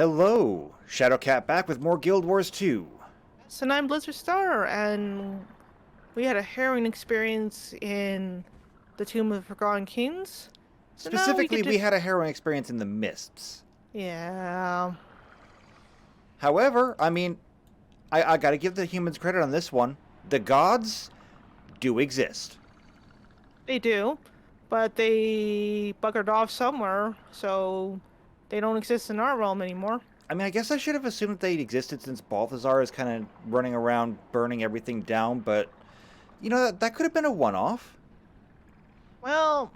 Hello, Shadowcat back with more Guild Wars 2. So I'm Blizzard Star, and we had a harrowing experience in the Tomb of the Forgotten Kings. So now we Specifically, get to... we had a harrowing experience in the Mists. Yeah, However, I gotta give the humans credit on this one. The gods do exist. they do, but they buggered off somewhere, so they don't exist in our realm anymore. I guess I should have assumed that they existed since Balthazar is kind of running around burning everything down, but, that could have been a one-off. Well,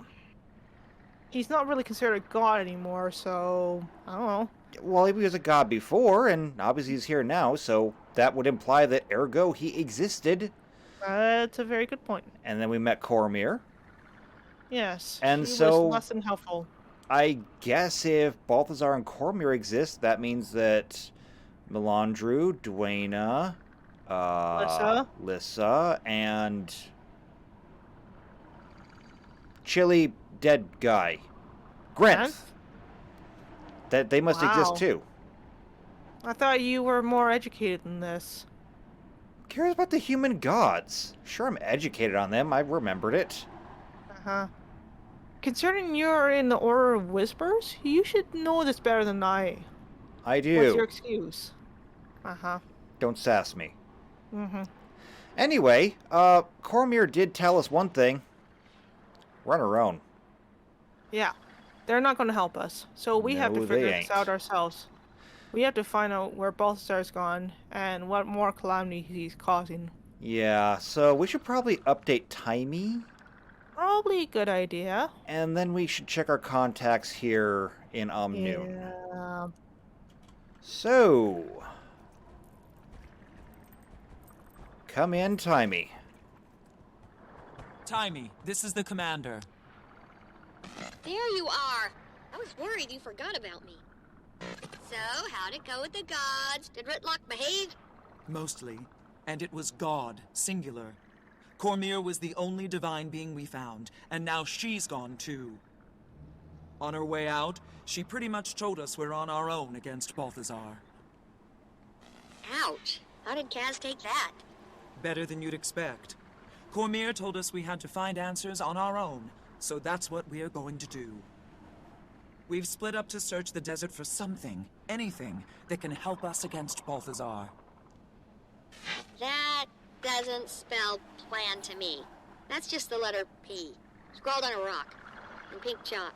he's not really considered a god anymore, so I don't know. Well, he was a god before, and obviously he's here now, so that would imply that ergo he existed. That's a very good point. And then we met Cormyr. Yes, And he so was less than helpful. I guess if Balthazar and Cormyr exist, that means that Melandru, Dwayna, Lissa, and Chili dead guy, Glint, And? that they must exist Wow. too. I thought you were more educated than this. Who cares about the human gods? Sure, I'm educated on them. I remembered it. Uh-huh. Concerning you're in the Order of Whispers, you should know this better than I. I do. What's your excuse? Uh-huh. Don't sass me. Mm-hmm. Anyway, Cormyr did tell us one thing. We're on our own. Yeah. They're not going to help us, so we have to No, figure they this ain't. out ourselves. We have to find out where Balthazar's gone and what more calamity he's causing. Yeah, so we should probably update Timey. Probably a good idea. And then we should check our contacts here in Omnoon. Yeah. So, come in, Timey. Timey, this is the commander. There you are! I was worried you forgot about me. So, how'd it go with the gods? Did Ritlock behave? Mostly. And it was God, singular. Cormyr was the only divine being we found, and now she's gone too. On her way out, she pretty much told us we're on our own against Balthazar. Ouch. How did Kaz take that? Better than you'd expect. Cormyr told us we had to find answers on our own, so that's what we're going to do. We've split up to search the desert for something, anything, that can help us against Balthazar. That doesn't spell plan to me. That's just the letter P, scrawled on a rock, in pink chalk.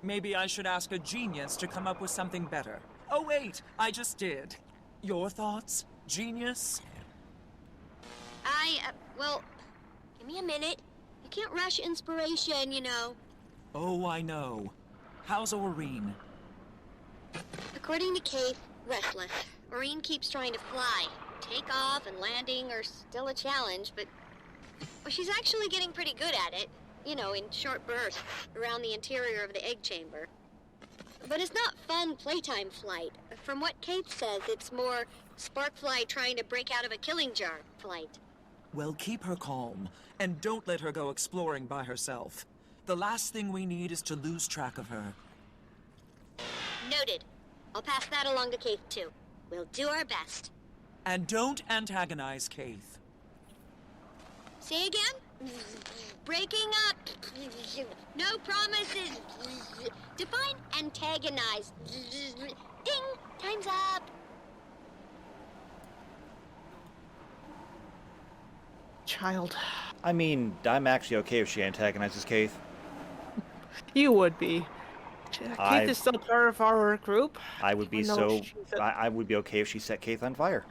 Maybe I should ask a genius to come up with something better. Oh wait, I just did. Your thoughts, genius? Well, give me a minute. You can't rush inspiration, you know. Oh, I know. How's Oreen? According to Kate, restless. Maureen keeps trying to fly. Takeoff and landing are still a challenge, but well, she's actually getting pretty good at it. You know, in short bursts around the interior of the egg chamber. But it's not fun playtime flight. From what Kate says, it's more Sparkfly trying to break out of a killing jar flight. Well, keep her calm, and don't let her go exploring by herself. The last thing we need is to lose track of her. Noted. I'll pass that along to Kate, too. We'll do our best. And don't antagonize Kaith. Say again? Breaking up. No promises. Define antagonize. Ding! Time's up. Child. I'm actually okay if she antagonizes Kaith. You would be. Keith is still part of our group. I would be even though so... she's a- I would be okay if she set Kaith on fire.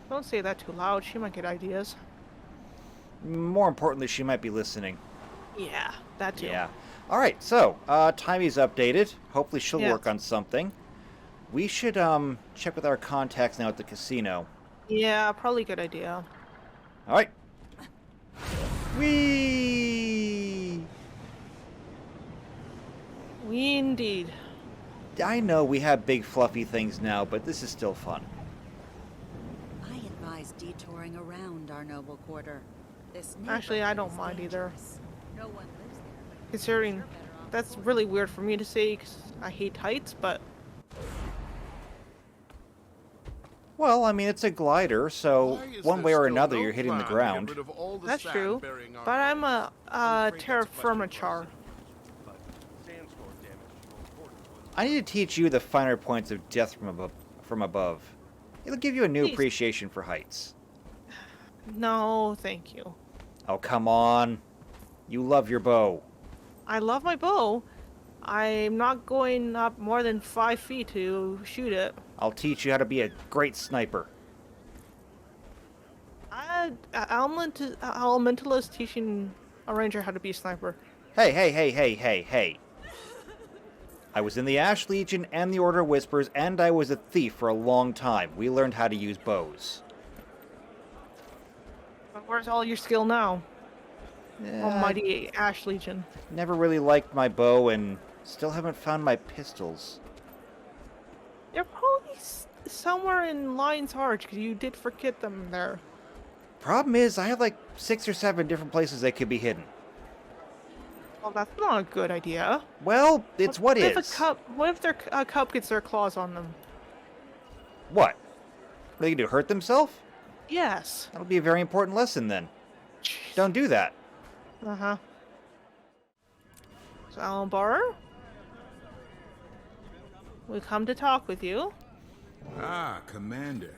Don't say that too loud. She might get ideas. More importantly, she might be listening. Yeah, that too. Yeah. Alright, so, Timey's updated. Hopefully she'll Yeah. work on something. We should, check with our contacts now at the casino. Yeah, probably a good idea. Alright. Whee! We indeed. I know we have big fluffy things now, but this is still fun. I advise detouring around our noble quarter. This Actually, I don't neighborhood is mind either. dangerous. No one lives there, but Considering you're better off that's avoiding really it. weird for me to say because I hate heights, but Well, I mean, it's a glider, so one way or another you're hitting the ground. That's true. But I'm a terra firma char. I need to teach you the finer points of death from above. It'll give you a new Please. appreciation for heights. No, thank you. Oh, come on. You love your bow. I love my bow. I'm not going up more than 5 feet to shoot it. I'll teach you how to be a great sniper. Elementalist teaching a ranger how to be a sniper. Hey, hey, hey, hey, hey, hey. I was in the Ash Legion and the Order of Whispers, and I was a thief for a long time. We learned how to use bows. But where's all your skill now? I Almighty Ash Legion. never really liked my bow and still haven't found my pistols. They're probably somewhere in Lion's Arch, because you did forget them there. Problem is, I have like 6 or 7 different places they could be hidden. Well, that's not a good idea. Well, it's what If is. what if a cup gets their claws on them? What? What are they gonna do, hurt themselves? Yes. That'll be a very important lesson then. Don't do that. Uh-huh. So, Alan Barr? We come to talk with you. Ah, Commander.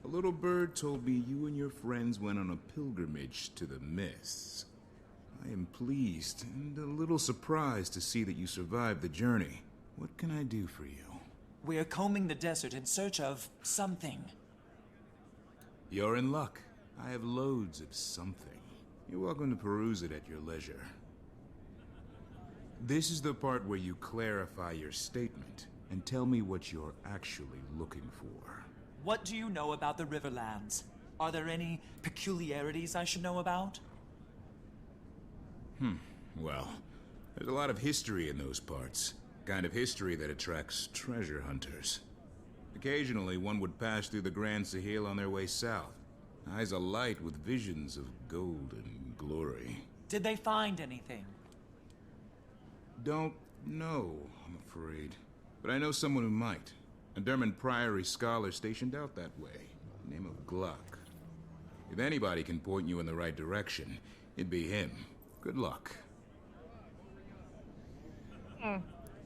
A little bird told me you and your friends went on a pilgrimage to the Mists. I am pleased and a little surprised to see that you survived the journey. What can I do for you? We're combing the desert in search of something. You're in luck. I have loads of something. You're welcome to peruse it at your leisure. This is the part where you clarify your statement and tell me what you're actually looking for. What do you know about the Riverlands? Are there any peculiarities I should know about? Well, there's a lot of history in those parts. Kind of history that attracts treasure hunters. Occasionally, one would pass through the Grand Sahil on their way south. Eyes alight with visions of gold and glory. Did they find anything? Don't know, I'm afraid. But I know someone who might. A Derman Priory scholar stationed out that way. Name of Gluck. If anybody can point you in the right direction, it'd be him. Good luck.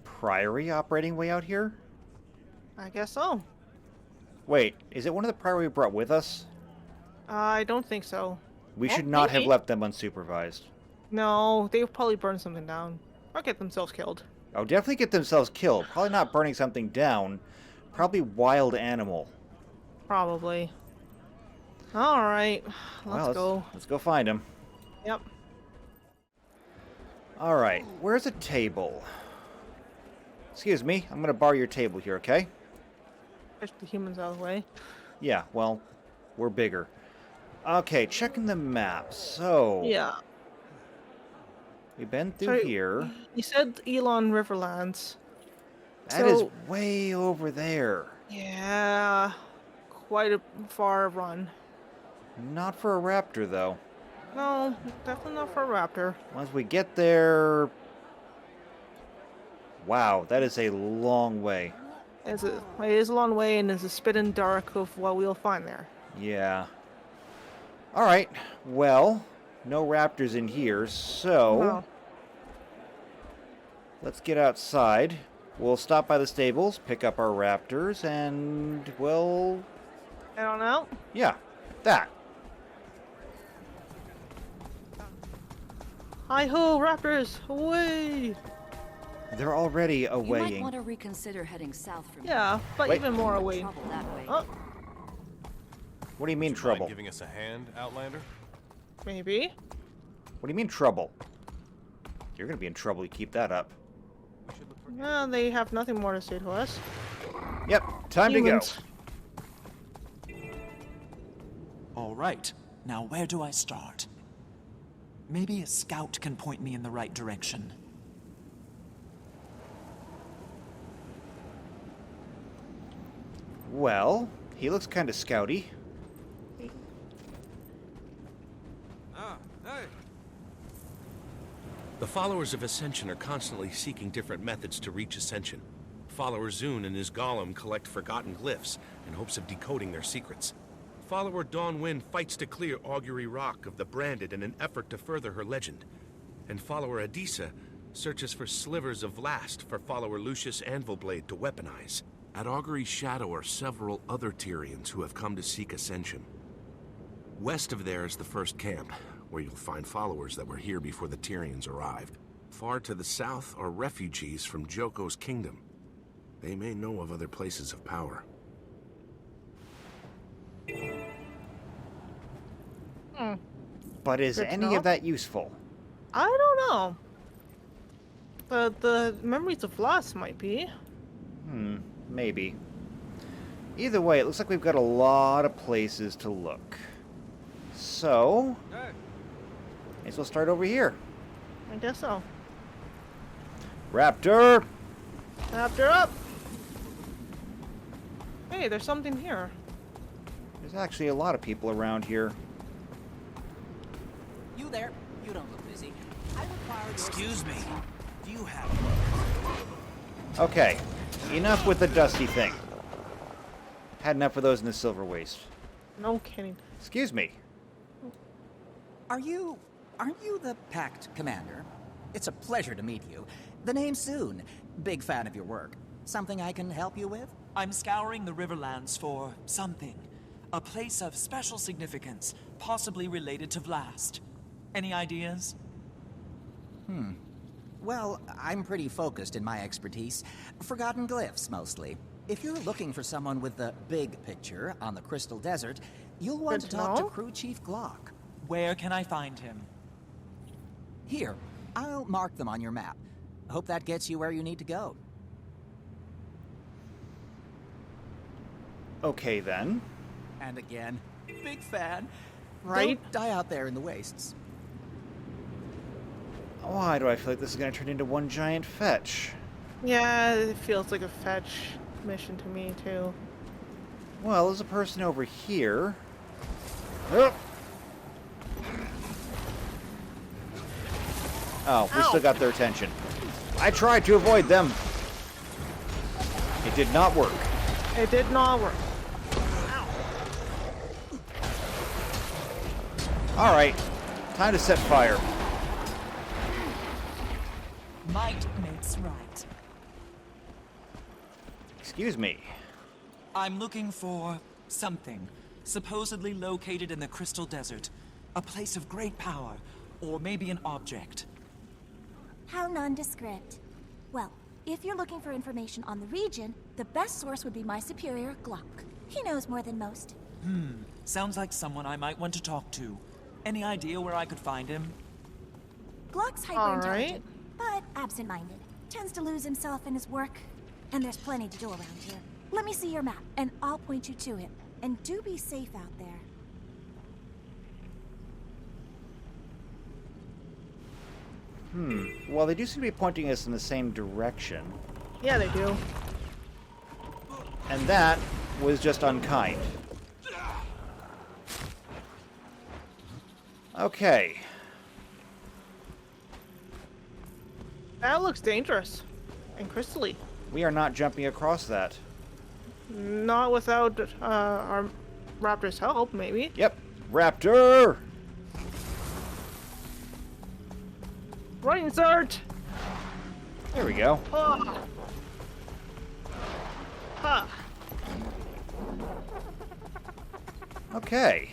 Priory operating way out here? I guess so. Wait, is it one of the Priory we brought with us? I don't think so. We Well, should not have maybe. left them unsupervised. No, they've probably burned something down. Or get themselves killed. Oh, definitely get themselves killed. Probably not burning something down. Probably wild animal. Probably. Alright, let's go. Let's go find him. Yep. Alright, where's a table? Excuse me, I'm gonna borrow your table here, okay? Push the humans out of the way. Yeah, well, we're bigger. Okay, checking the map. So, Yeah. we've been through So, here. You said Elon Riverlands. That is so- way over there. Yeah. Quite a far run. Not for a raptor, though. No, definitely not for a raptor. Once we get there... Wow, that is a long way. It is a long way and there's a spit in dark of what we'll find there. Yeah. Alright, well, no raptors in here, so... No. Let's get outside. We'll stop by the stables, pick up our raptors, and we'll... I don't know. Yeah, that. Hi-ho, raptors! Away! They're already You might awaying. want to reconsider heading south from Yeah, but Wait. even more here. away. Trouble that way. Oh, What do you mean Would you mind trouble? giving us a hand, Outlander? maybe. What do you mean trouble? You're gonna be in trouble, you keep that up. We should look for No, they have nothing more to say to us. Yep, time Humans. to go. All right, now where do I start? Maybe a scout can point me in the right direction. Well, he looks kind of scouty. The followers of Ascension are constantly seeking different methods to reach Ascension. Follower Zune and his golem collect forgotten glyphs in hopes of decoding their secrets. Follower Dawnwind fights to clear Augury Rock of the Branded in an effort to further her legend. And follower Adisa searches for slivers of Vlast for follower Lucius Anvilblade to weaponize. At Augury's shadow are several other Tyrians who have come to seek ascension. West of there is the first camp, where you'll find followers that were here before the Tyrians arrived. Far to the south are refugees from Joko's kingdom. They may know of other places of power. But is Good to any know. of that useful? I don't know. But the memories of Vlast might be. Maybe. Either way, it looks like we've got a lot of places to look. So, may as well start over here. I guess so. Raptor! After up. Hey, there's something here. There's actually a lot of people around here. You there? You don't look busy. I require your Excuse me. assistance. Do you have... Okay, enough with the dusty thing. Had enough of those in the Silver Waste. No kidding. Excuse me. Aren't you the Pact Commander? It's a pleasure to meet you. The name's Soon. Big fan of your work. Something I can help you with? I'm scouring the Riverlands for something. A place of special significance, possibly related to Vlast. Any ideas? Well, I'm pretty focused in my expertise. Forgotten glyphs, mostly. If you're looking for someone with the big picture on the Crystal Desert, you'll want Good to to talk to know. Crew Chief Gluck. Where can I find him? Here, I'll mark them on your map. Hope that gets you where you need to go. Okay then. And again, big fan. Right? Don't die out there in the wastes. Why do I feel like this is going to turn into one giant fetch? Yeah, it feels like a fetch mission to me, too. Well, there's a person over here. Oh, we Ow. still got their attention. I tried to avoid them. It did not work. It did not work. Alright, time to set fire. Might makes right. Excuse me. I'm looking for something, supposedly located in the Crystal Desert. A place of great power, or maybe an object. How nondescript. Well, if you're looking for information on the region, the best source would be my superior, Gluck. He knows more than most. Sounds like someone I might want to talk to. Any idea where I could find him? Gluck's hyper-intelligent, but absent-minded. Tends to lose himself in his work. And there's plenty to do around here. Let me see your map, and I'll point you to him. And do be safe out there. Well, they do seem to be pointing us in the same direction. Yeah, they do. And that was just unkind. Okay. That looks dangerous. And crystally. We are not jumping across that. Not without our raptor's help, maybe. Yep. Raptor! Running, Zart! There we go. Ah. Ha! Okay.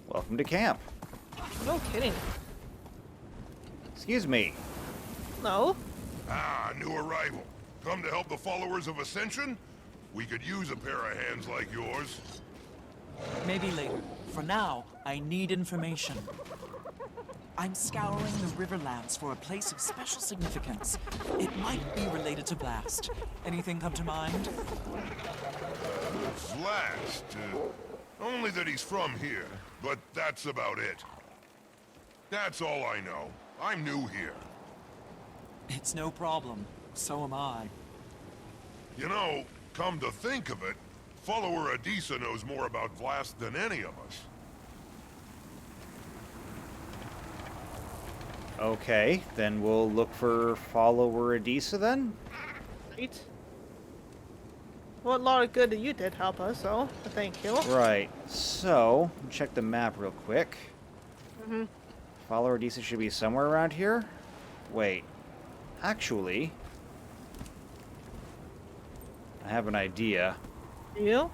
Welcome to camp. No kidding. Excuse me. No? Ah, new arrival. Come to help the followers of Ascension? We could use a pair of hands like yours. Maybe later. For now, I need information. I'm scouring the Riverlands for a place of special significance. It might be related to Vlast. Anything come to mind? Vlast. Only that he's from here, but that's about it. That's all I know. I'm new here. It's no problem. So am I. You know, come to think of it, follower Adisa knows more about Vlast than any of us. Okay, then we'll look for follower Adisa then. Right. Well, a lot of good that you did help us, so thank you. Right. So, check the map real quick. Mm-hmm. Follower Odessa should be somewhere around here. Wait. Actually, I have an idea. You?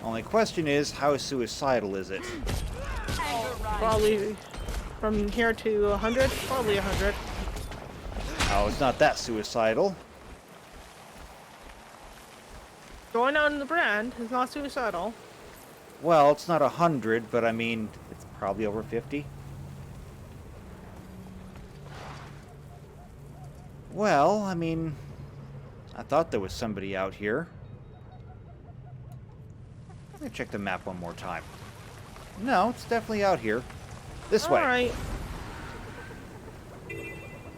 Only question is, how suicidal is it? Probably from here to 100? Probably 100. Oh, it's not that suicidal. Going out in the brand is not suicidal. Well, it's not 100, but I mean, it's probably over 50. Well, I mean, I thought there was somebody out here. Let me check the map one more time. No, it's definitely out here. This way. Alright.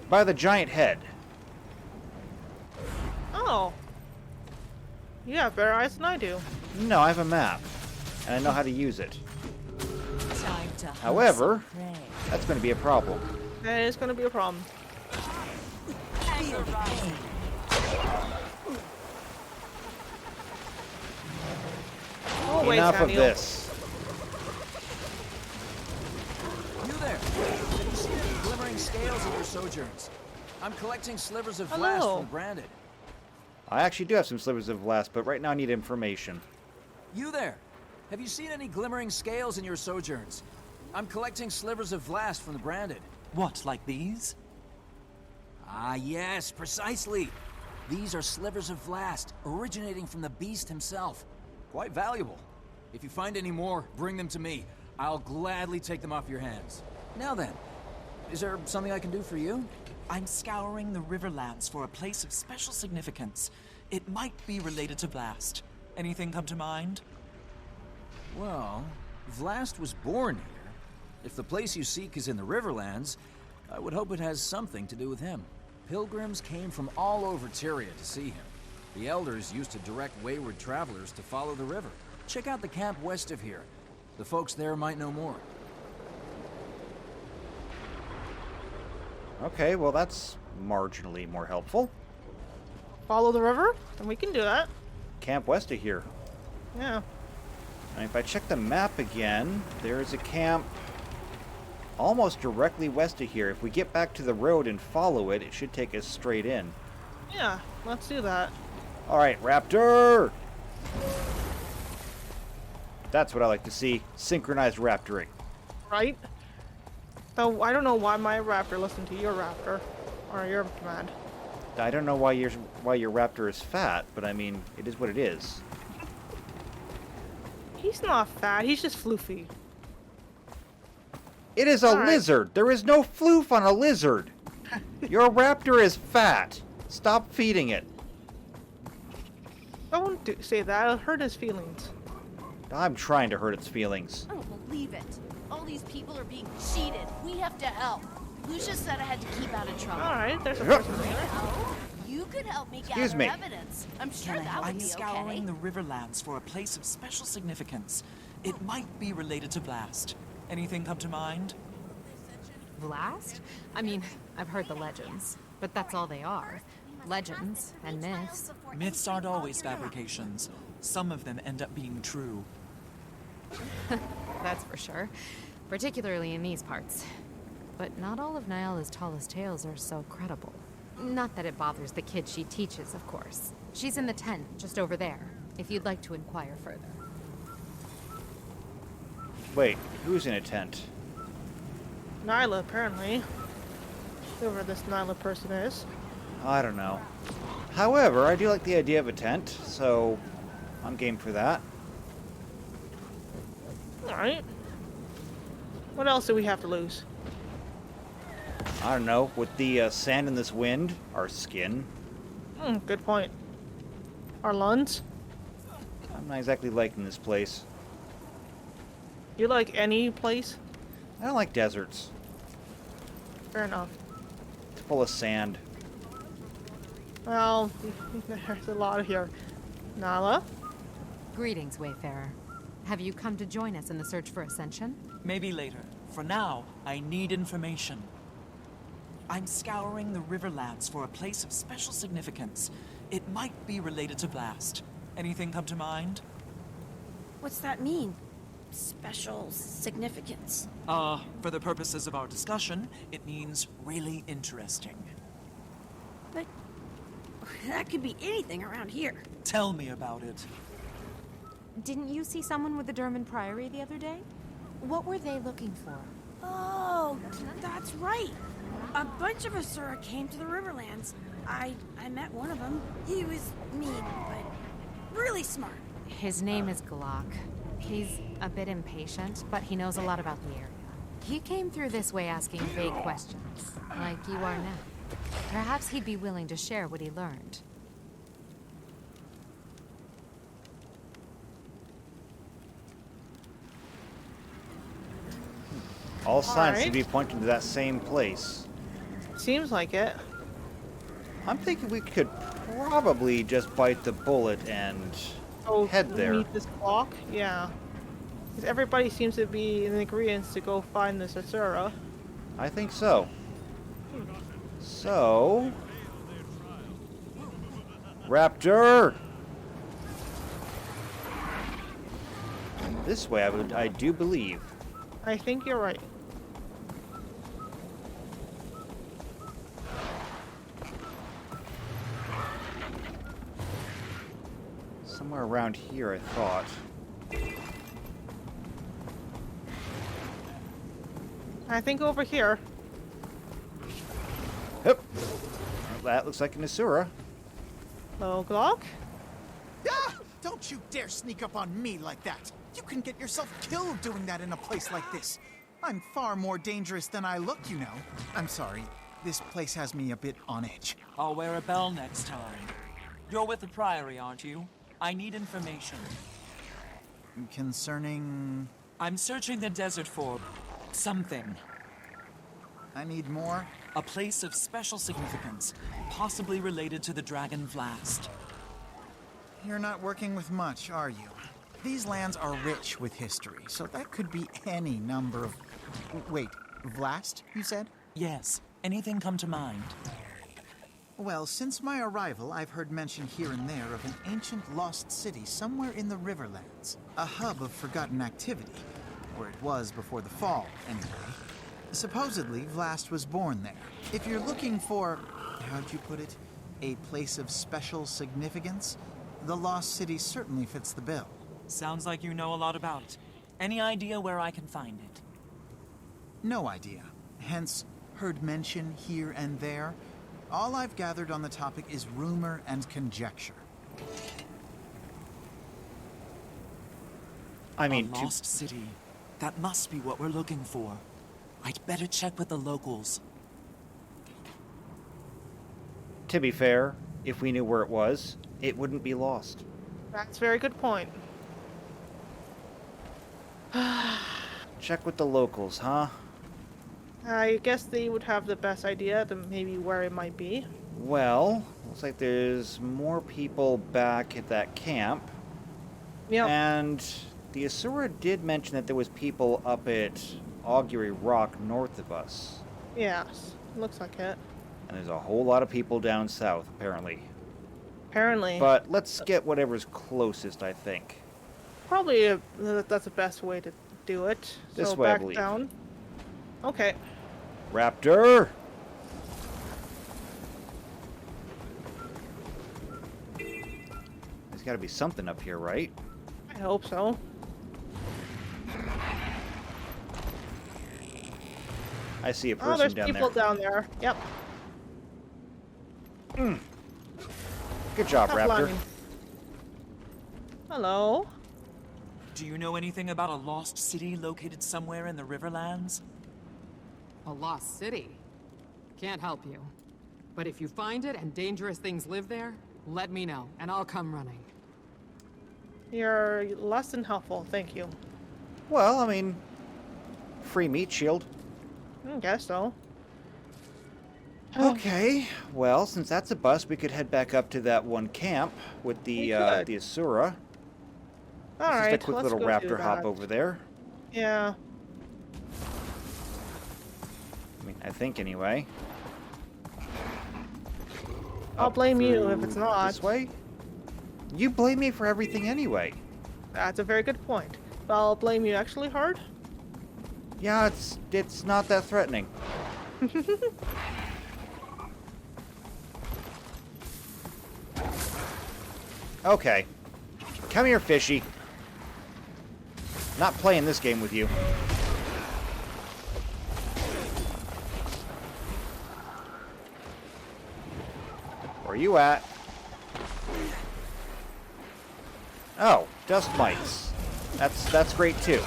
By the giant head. Oh. You have better eyes than I do. No, I have a map. And I know how to use it. Time to However, that's going to be a problem. That is going to be a problem. Oh, wait, Enough of Samuel. this. You there? Have you seen any glimmering scales in your sojourns? I'm collecting slivers of Vlast Hello. from Branded. I actually do have some slivers of Vlast, but right now I need information. You there? Have you seen any glimmering scales in your sojourns? I'm collecting slivers of Vlast from the Branded. What, like these? Ah, yes, precisely. These are slivers of Vlast, originating from the beast himself. Quite valuable. If you find any more, bring them to me. I'll gladly take them off your hands. Now then, is there something I can do for you? I'm scouring the Riverlands for a place of special significance. It might be related to Vlast. Anything come to mind? Well, Vlast was born here. If the place you seek is in the Riverlands, I would hope it has something to do with him. Pilgrims came from all over Tyria to see him. The elders used to direct wayward travelers to follow the river. Check out the camp west of here. The folks there might know more. Okay, well that's marginally more helpful. Follow the river? And we can do that. Camp west of here. Yeah. And if I check the map again, there is a camp almost directly west of here. If we get back to the road and follow it, it should take us straight in. Yeah, let's do that. Alright, Raptor! That's what I like to see. Synchronized raptoring. Right? Though I don't know why my raptor listened to your raptor. Or your command. I don't know why your raptor is fat, but I mean, it is what it is. He's not fat, he's just floofy. It is a Alright. lizard! There is no floof on a lizard! Your raptor is fat! Stop feeding it. Don't say that, it'll hurt his feelings. I'm trying to hurt its feelings. I don't believe it. All these people are being cheated. We have to help. Lucia said I had to keep out of trouble. Alright, there's a Yep. person there. Oh, you could help me Excuse gather me. evidence. I'm sure that would I'm be scouring okay. the Riverlands for a place of special significance. It might be related to Vlast. Anything come to mind? Vlast? I mean, I've heard the legends, but that's all they are. Legends and myths. Myths aren't always fabrications. Some of them end up being true. That's for sure. Particularly in these parts. But not all of Nyala's tallest tales are so credible. Not that it bothers the kid she teaches, of course. She's in the tent, just over there, if you'd like to inquire further. Wait, who's in a tent? Nyla, apparently. Whoever this Nyla person is. I don't know. However, I do like the idea of a tent, so I'm game for that. Alright. What else do we have to lose? I don't know. With the sand in this wind, our skin. Good point. Our lungs? I'm not exactly liking this place. You like any place? I don't like deserts. Fair enough. It's full of sand. Well, there's a lot here. Nala? Greetings, Wayfarer. Have you come to join us in the search for Ascension? Maybe later. For now, I need information. I'm scouring the Riverlands for a place of special significance. It might be related to Vlast. Anything come to mind? What's that mean? Special significance? For the purposes of our discussion, it means really interesting. But that could be anything around here. Tell me about it. Didn't you see someone with the Derman Priory the other day? What were they looking for? Oh, that's right. A bunch of Asura came to the Riverlands. I met one of them. He was mean, but really smart. His name is Gluck. He's a bit impatient, but he knows a lot about the area. He came through this way asking vague questions, like you are now. Perhaps he'd be willing to share what he learned. All signs seem right. to be pointing to that same place. Seems like it. I'm thinking we could probably just bite the bullet and head there. Meet this clock? Yeah. Because everybody seems to be in agreement to go find this Asura. I think so. So... Raptor! This way, I do believe. I think you're right. Somewhere around here, I thought. I think over here. Yep. That looks like an Asura. Hello, Gluck? Ah! Don't you dare sneak up on me like that! You can get yourself killed doing that in a place like this. I'm far more dangerous than I look, you know. I'm sorry. This place has me a bit on edge. I'll wear a bell next time. You're with the Priory, aren't you? I need information. Concerning... I'm searching the desert for... something. I need more? A place of special significance, possibly related to the dragon Vlast. You're not working with much, are you? These lands are rich with history, so that could be any number of... Wait, Vlast, you said? Yes. Anything come to mind? Well, since my arrival, I've heard mention here and there of an ancient lost city somewhere in the Riverlands. A hub of forgotten activity, where it was before the fall, anyway. Supposedly, Vlast was born there. If you're looking for, how'd you put it, a place of special significance, the lost city certainly fits the bill. Sounds like you know a lot about it. Any idea where I can find it? No idea. Hence, heard mention here and there. All I've gathered on the topic is rumor and conjecture. I mean, a lost city. That must be what we're looking for. I'd better check with the locals. to be fair, if we knew where it was, it wouldn't be lost. That's a very good point. Check with the locals, huh? I guess they would have the best idea to maybe where it might be. Well, looks like there's more people back at that camp. Yep. And the Asura did mention that there was people up at Augury Rock north of us. Yes, looks like it. And there's a whole lot of people down south, apparently. Apparently. But let's get whatever's closest, I think. Probably that's the best way to do it. This so way, I back believe. down. Okay. Raptor! There's got to be something up here, right? I hope so. I see a Oh, person there's down people there. down there. Yep. Good job, Stop Raptor. lying. Hello. Do you know anything about a lost city located somewhere in the Riverlands? A lost city? Can't help you. But if you find it and dangerous things live there, let me know, and I'll come running. You're less than helpful, thank you. Well, I mean, free meat shield. I guess so. Okay, well, since that's a bust, we could head back up to that one camp with the Asura. All right, just a quick let's little go do raptor hop that. over there. Yeah. I mean, I think anyway. I'll blame you if it's not. This way? You blame me for everything anyway. That's a very good point. But I'll blame you actually hard. Yeah, it's not that threatening. Okay. Come here, fishy. Not playing this game with you. Where are you at? Oh, dust mites. That's great too.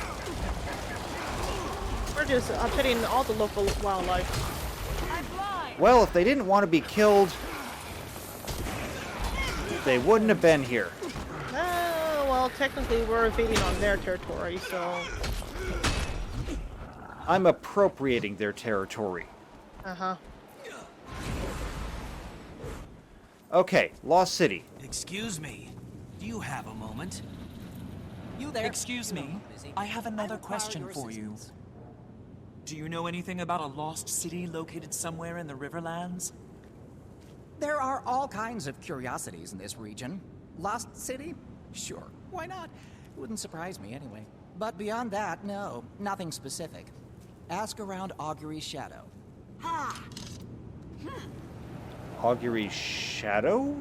We're just upsetting all the local wildlife. Well, if they didn't want to be killed, they wouldn't have been here. Well, technically we're invading on their territory, so... I'm appropriating their territory. Uh-huh. Okay, Lost City. Excuse me. Do you have a moment? You there? Excuse me. I have another question for you. Do you know anything about a lost city located somewhere in the Riverlands? There are all kinds of curiosities in this region. Lost City? Sure, why not? It wouldn't surprise me anyway. But beyond that, no, nothing specific. Ask around Augury's Shadow. Ha! Augury's Shadow?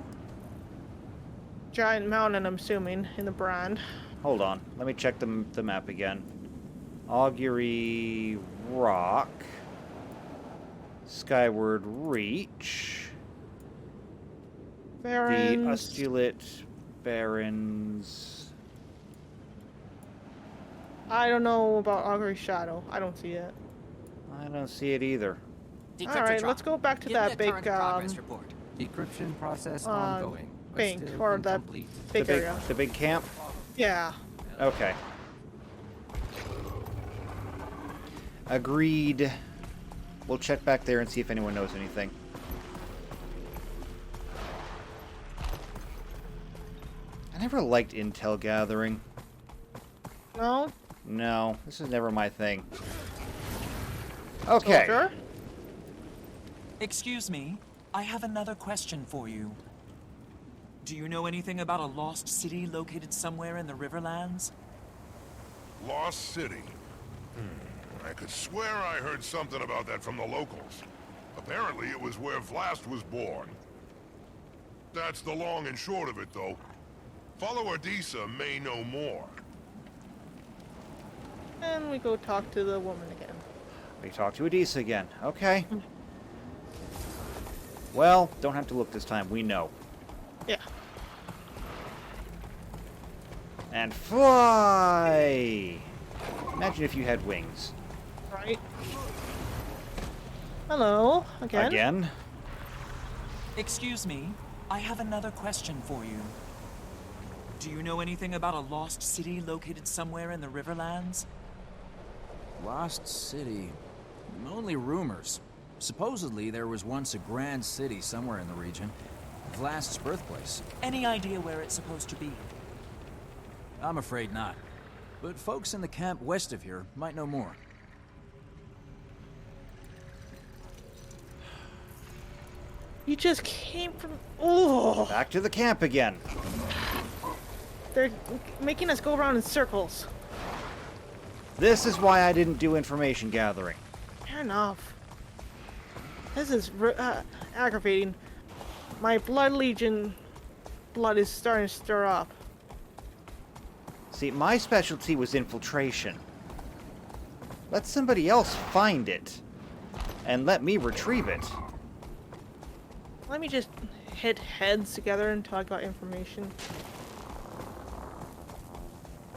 Giant mountain, I'm assuming, in the brand. Hold on, let me check the map again. Augury Rock. Skyward Reach. Barrens. The Ustulate Barrens. I don't know about Augury's Shadow. I don't see it. I don't see it either. Alright, let's go back to that big, Decryption process ongoing. but bank, still or that incomplete. big area. The big camp? Yeah. Okay. Agreed. We'll check back there and see if anyone knows anything. I never liked intel gathering. No? No, this is never my thing. Okay. Soldier? Excuse me, I have another question for you. Do you know anything about a lost city located somewhere in the Riverlands? Lost City? I could swear I heard something about that from the locals. Apparently it was where Vlast was born. That's the long and short of it, though. Follower Disa may know more. And we go talk to the woman again. We talk to Adisa again. Okay. Well, don't have to look this time. We know. Yeah. And fly! Imagine if you had wings. Right. Hello, again? Again? Excuse me, I have another question for you. Do you know anything about a lost city located somewhere in the Riverlands? Lost City. Only rumors. Supposedly there was once a grand city somewhere in the region. Vlast's birthplace. Any idea where it's supposed to be? I'm afraid not. But folks in the camp west of here might know more. You just came from... Oh! Back to the camp again. They're making us go around in circles. This is why I didn't do information gathering. Fair enough. This is aggravating. My blood legion blood is starting to stir up. See, my specialty was infiltration. Let somebody else find it. And let me retrieve it. Let me just hit heads together and talk about information.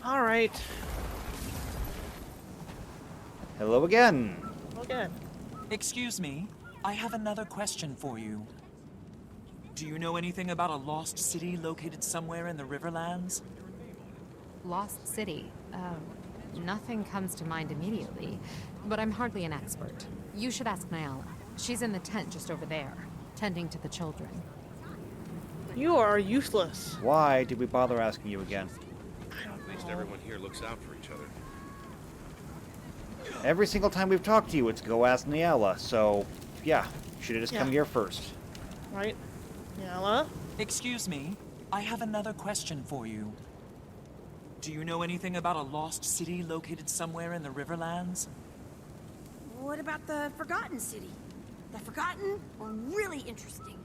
Alright. Hello again. Again. Excuse me, I have another question for you. Do you know anything about a lost city located somewhere in the Riverlands? Lost City. Nothing comes to mind immediately, but I'm hardly an expert. You should ask Nyala. She's in the tent just over there, tending to the children. You are useless. Why did we bother asking you again? At least everyone here looks out for each other. Every single time we've talked to you, it's go ask Nyala, so yeah, you should have just come here first. Right. Yala? Excuse me, I have another question for you. Do you know anything about a lost city located somewhere in the Riverlands? What about the Forgotten City? The Forgotten are really interesting.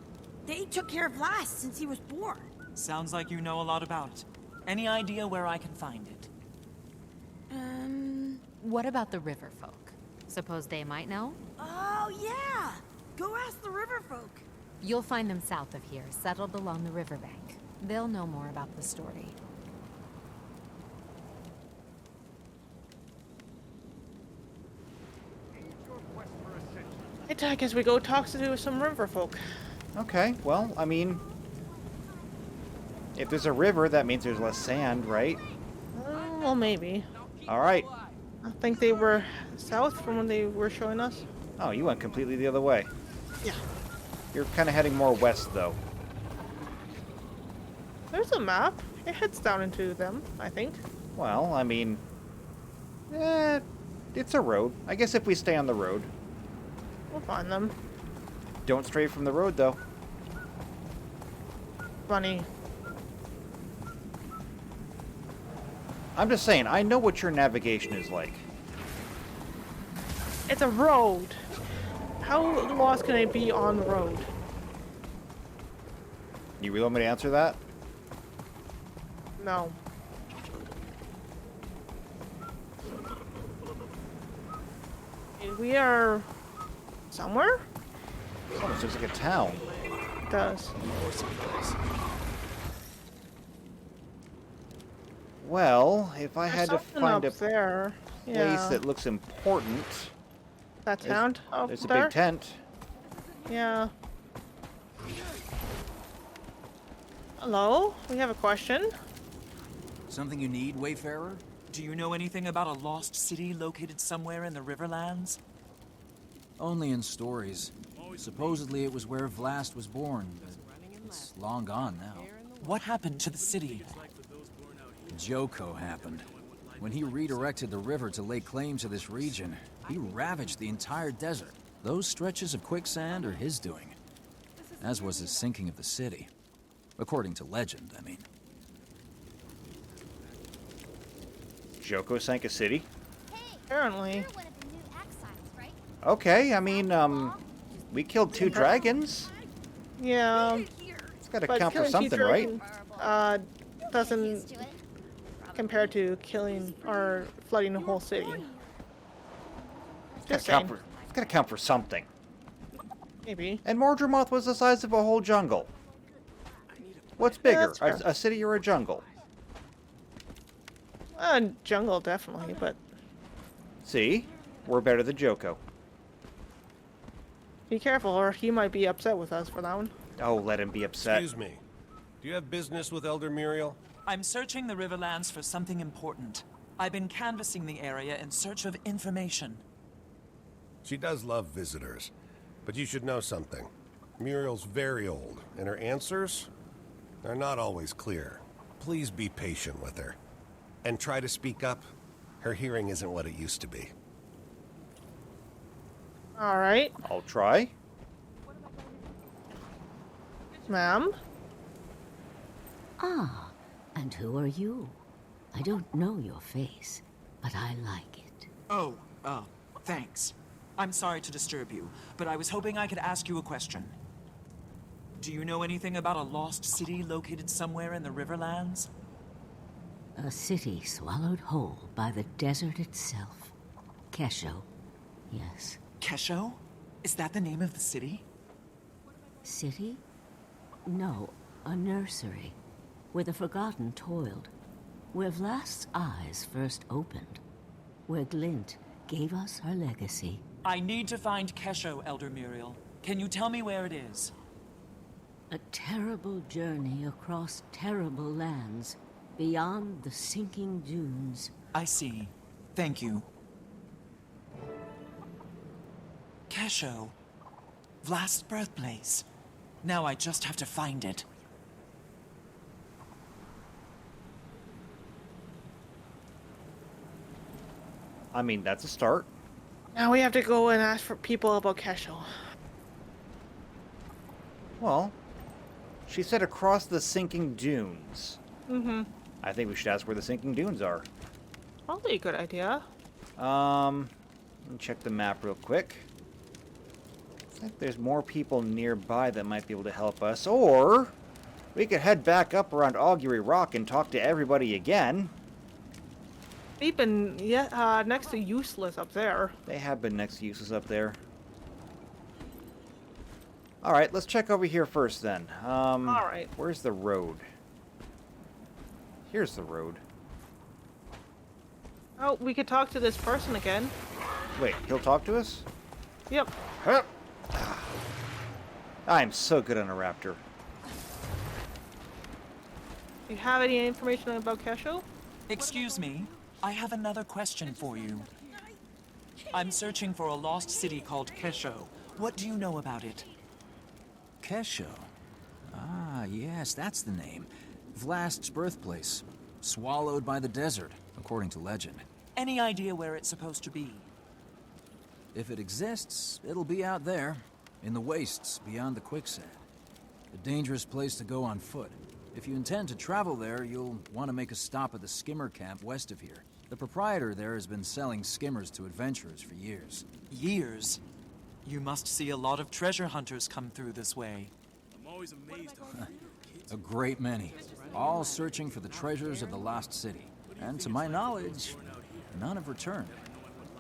They took care of Vlast since he was born. Sounds like you know a lot about it. Any idea where I can find it? What about the river folk? Suppose they might know? Oh, yeah! Go ask the river folk. You'll find them south of here, settled along the riverbank. They'll know more about the story. I guess we go talk to some river folk. Okay, well, I mean, if there's a river, that means there's less sand, right? Well, maybe. All right. I think they were south from when they were showing us. Oh, you went completely the other way. Yeah. You're kind of heading more west, though. There's a map. It heads down into them, I think. Well, I mean, it's a road. I guess if we stay on the road. We'll find them. Don't stray from the road, though. Funny. I'm just saying, I know what your navigation is like. It's a road. How lost can I be on the road? You really want me to answer that? No. We are somewhere? Almost looks like a town. It does. Well, if I There's had to something find a up there. place Yeah. that looks important, That town up there's a there? big tent. Yeah. Hello? We have a question. Something you need, Wayfarer? Do you know anything about a lost city located somewhere in the Riverlands? Only in stories. Supposedly it was where Vlast was born, but it's long gone now. What happened to the city? Joko happened. When he redirected the river to lay claim to this region, he ravaged the entire desert. Those stretches of quicksand are his doing, as was his sinking of the city. According to legend, I mean. Joko sank a city? Apparently. Okay, I mean, we killed 2 dragons. Yeah. It's gotta But count for killing something, two right? dragons, doesn't compare to killing or flooding the whole city. Just saying. It's gotta count for something. Maybe. And Mordremoth was the size of a whole jungle. What's bigger, that's a city or a jungle? Jungle, definitely, but See? We're better than Joko. be careful, or he might be upset with us for that one. Oh, let him be upset. Excuse me. Do you have business with Elder Muriel? I'm searching the Riverlands for something important. I've been canvassing the area in search of information. She does love visitors. But you should know something. Muriel's very old, and her answers are not always clear. Please be patient with her. And try to speak up. Her hearing isn't what it used to be. Alright. I'll try. Ma'am? Ah, and who are you? I don't know your face, but I like it. Oh, thanks. I'm sorry to disturb you, but I was hoping I could ask you a question. Do you know anything about a lost city located somewhere in the Riverlands? A city swallowed whole by the desert itself. Kesho, yes. Kesho? Is that the name of the city? City? No, a nursery, where the Forgotten toiled, where Vlast's eyes first opened, where Glint gave us her legacy. I need to find Kesho, Elder Muriel. Can you tell me where it is? A terrible journey across terrible lands, beyond the sinking dunes. I see. Thank you. Kesho. Vlast's birthplace. Now I just have to find it. I mean, that's a start. Now we have to go and ask for people about Kesho. Well, She said across the sinking dunes. Mm-hmm. I think we should ask where the sinking dunes are. Probably a good idea. Let me check the map real quick. I think there's more people nearby that might be able to help us. Or we could head back up around Augury Rock and talk to everybody again. They've been next to useless up there. They have been next to useless up there. Alright, let's check over here first then. Alright. Where's the road? Here's the road. Oh, we could talk to this person again. Wait, he'll talk to us? Yep. Hup. I'm so good on a raptor. Do you have any information about Kesho? Excuse me, I have another question for you. I'm searching for a lost city called Kesho. What do you know about it? Kesho? Ah, yes, that's the name. Vlast's birthplace. Swallowed by the desert, according to legend. Any idea where it's supposed to be? If it exists, it'll be out there, in the wastes beyond the quicksand. A dangerous place to go on foot. If you intend to travel there, you'll want to make a stop at the skimmer camp west of here. The proprietor there has been selling skimmers to adventurers for years. Years? You must see a lot of treasure hunters come through this way. I'm always amazed A great many, all searching for the treasures of the lost city. And to my knowledge, none have returned.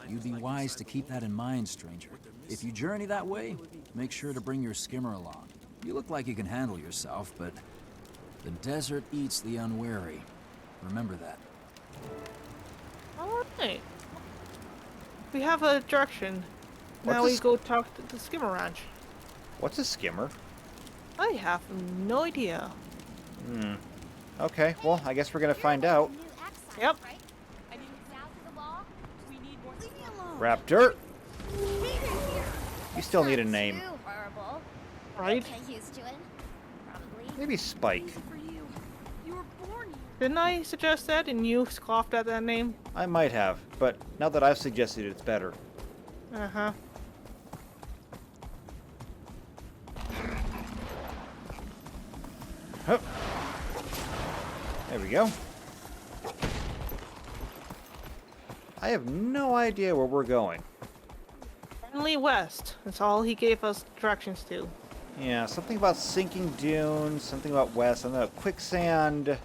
You'd be wise to keep that in mind, stranger. If you journey that way, make sure to bring your skimmer along. You look like you can handle yourself, but the desert eats the unwary. Remember that. Alright. We have a direction. Now we go talk to the skimmer ranch. What's a skimmer? I have no idea. Okay, well, I guess we're gonna find out. Yep. Raptor! You still need a name. Right? Maybe Spike. Didn't I suggest that and you scoffed at that name? I might have, but now that I've suggested it, it's better. Uh-huh. Hup. There we go. I have no idea where we're going. Only west. That's all he gave us directions to. Yeah, something about sinking dunes, something about west, something about quicksand.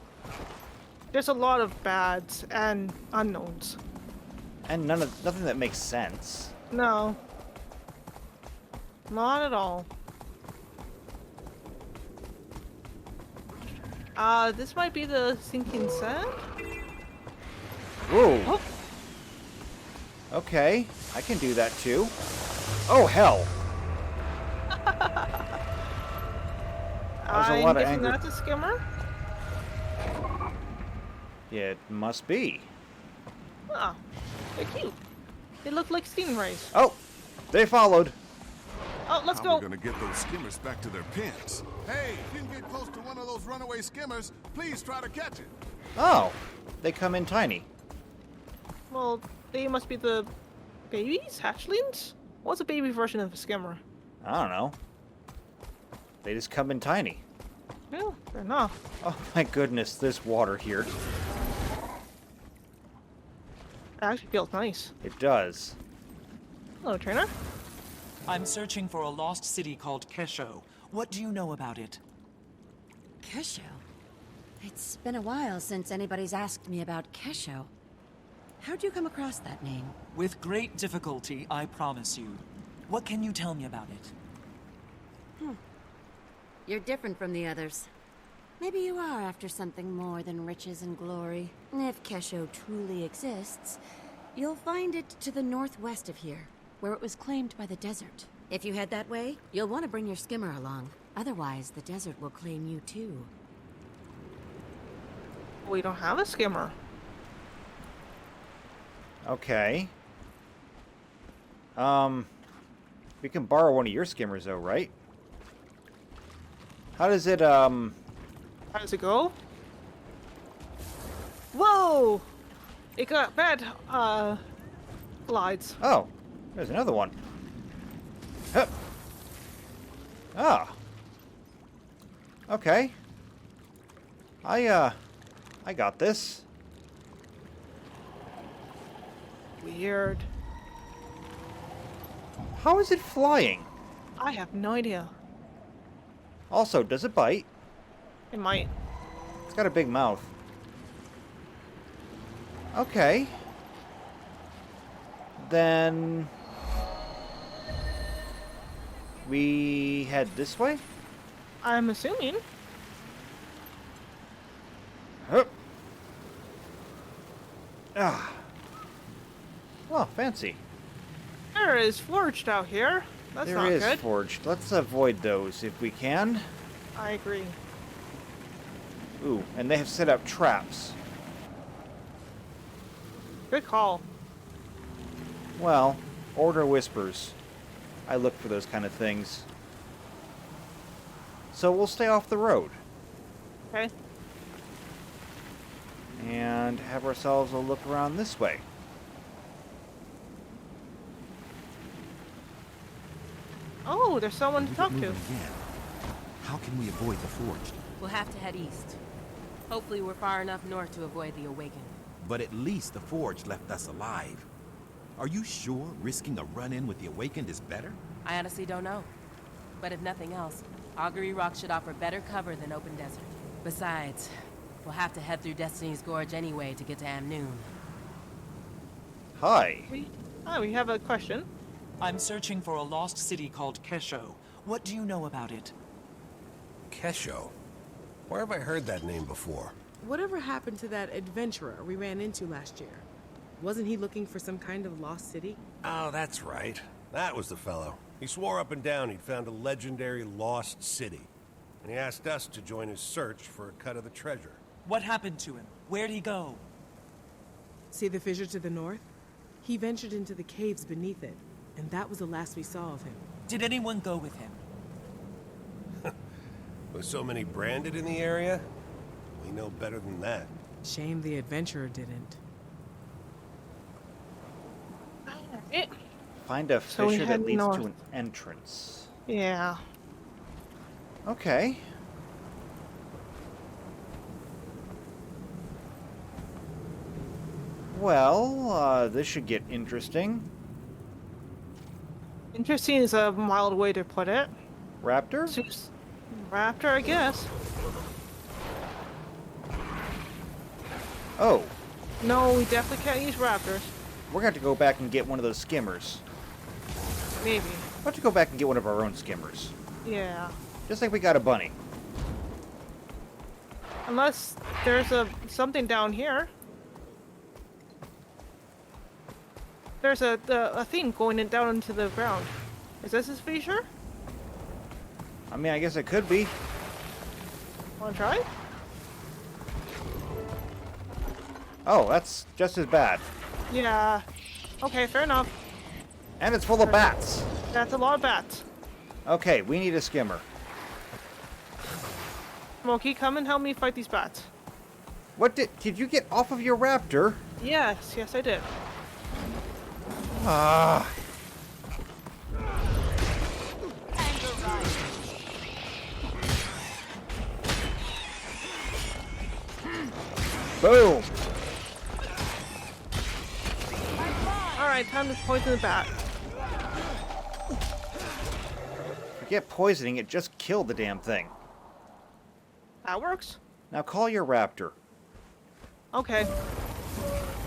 There's a lot of bads and unknowns. And nothing that makes sense. No. Not at all. This might be the sinking sand? Whoa. Oh. Okay, I can do that too. Oh, hell. There's a lot of anger. That's a skimmer? It must be. Oh, they're cute. They look like stingrays. Oh, they followed. Oh, let's How go. we're gonna get those skimmers back to their pens. Hey, if you can get close to one of those runaway skimmers, please try to catch it. Oh, they come in tiny. Well, they must be the babies? Hatchlings? What's a baby version of a skimmer? I don't know. They just come in tiny. Yeah, fair enough. Oh my goodness, this water here. It actually feels nice. It does. Hello, trainer. I'm searching for a lost city called Kesho. What do you know about it? Kesho? It's been a while since anybody's asked me about Kesho. How'd you come across that name? With great difficulty, I promise you. What can you tell me about it? You're different from the others. Maybe you are after something more than riches and glory. If Kesho truly exists, you'll find it to the northwest of here, where it was claimed by the desert. If you head that way, you'll want to bring your skimmer along. Otherwise, the desert will claim you too. We don't have a skimmer. Okay. We can borrow one of your skimmers though, right? How does it, How does it go? Whoa! It got bad, glides. Oh, there's another one. Hup. Ah. Okay. I got this. Weird. How is it flying? I have no idea. Also, does it bite? It might. It's got a big mouth. Okay. Then we head this way? I'm assuming. Hup. Ah. Well, fancy. There is forged out here. That's There not is good. forged. Let's avoid those if we can. I agree. Ooh, and they have set up traps. Good call. Well, order whispers. I look for those kind of things. So we'll stay off the road. Okay. And have ourselves a look around this way. Oh, there's someone to talk to. How can we avoid the Forged? We'll have to head east. Hopefully we're far enough north to avoid the Awakened. But at least the Forged left us alive. Are you sure risking a run-in with the Awakened is better? I honestly don't know. But if nothing else, Augury Rock should offer better cover than open desert. Besides, we'll have to head through Destiny's Gorge anyway to get to Amnoon. Hi. We have a question. I'm searching for a lost city called Kesho. What do you know about it? Kesho? Where have I heard that name before? Whatever happened to that adventurer we ran into last year? Wasn't he looking for some kind of lost city? Oh, that's right. That was the fellow. He swore up and down he'd found a legendary lost city. And he asked us to join his search for a cut of the treasure. What happened to him? Where'd he go? See the fissure to the north? He ventured into the caves beneath it, and that was the last we saw of him. Did anyone go with him? With so many branded in the area, we know better than that. Shame the adventurer didn't. Find a So we fissure that head leads north. to an entrance. Yeah. Okay. Well, this should get interesting. Interesting is a mild way to put it. Raptor? Raptor, I guess. Oh. No, we definitely can't use raptors. We're going to have to go back and get one of those skimmers. Maybe. We'll have to go back and get one of our own skimmers. Yeah. Just like we got a bunny. Unless there's something down here. There's a thing going down into the ground. Is this his fissure? I mean, I guess it could be. Wanna try? Oh, that's just as bad. Yeah. Okay, fair enough. And it's full of bats. That's a lot of bats. Okay, we need a skimmer. Smokey, come and help me fight these bats. What did you get off of your raptor? Yes, I did. Ah. Boom. Alright, time to poison the bat. Forget poisoning, it just killed the damn thing. That works. Now call your raptor. Okay.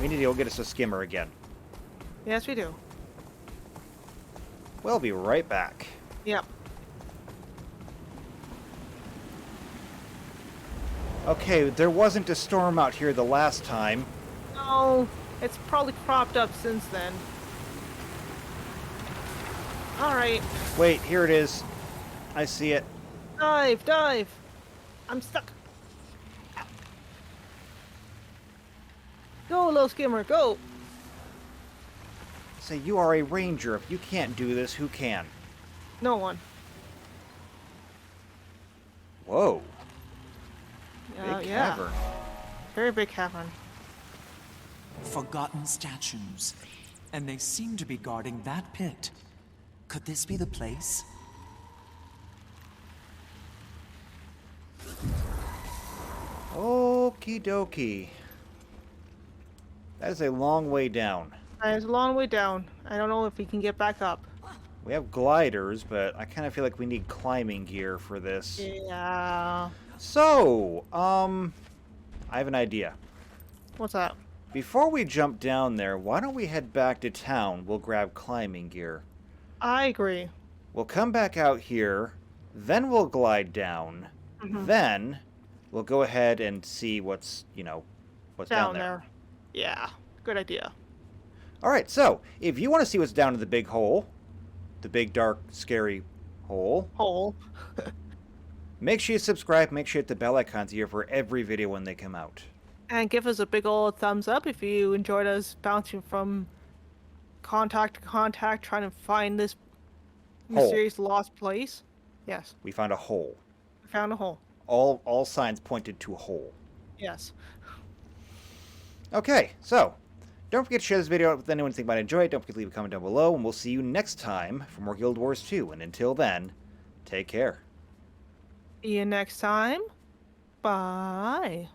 We need to go get us a skimmer again. Yes, we do. We'll be right back. Yep. Okay, there wasn't a storm out here the last time. No, it's probably cropped up since then. Alright. Wait, here it is. I see it. Dive, dive! I'm stuck. Go, little skimmer, go! Say, you are a ranger. If you can't do this, who can? No one. Whoa. Big Yeah. cavern. Very big cavern. Forgotten statues. And they seem to be guarding that pit. Could this be the place? Okie dokie. That is a long way down. It's a long way down. I don't know if we can get back up. We have gliders, but I kind of feel like we need climbing gear for this. Yeah. So, I have an idea. What's that? Before we jump down there, why don't we head back to town? We'll grab climbing gear. I agree. We'll come back out here, then we'll glide down, then we'll go ahead and see what's, what's down there. Yeah, good idea. All right, so if you want to see what's down in the big hole, the big, dark, scary hole, make sure you subscribe, make sure you hit the bell icons here for every video when they come out. And give us a big old thumbs up if you enjoyed us bouncing from contact to contact trying to find this mysterious lost place. Yes. We found a hole. We found a hole. All signs pointed to a hole. Yes. Okay, so don't forget to share this video with anyone you think might enjoy it. Don't forget to leave a comment down below, and we'll see you next time for more Guild Wars 2. And until then, take care. See you next time. Bye.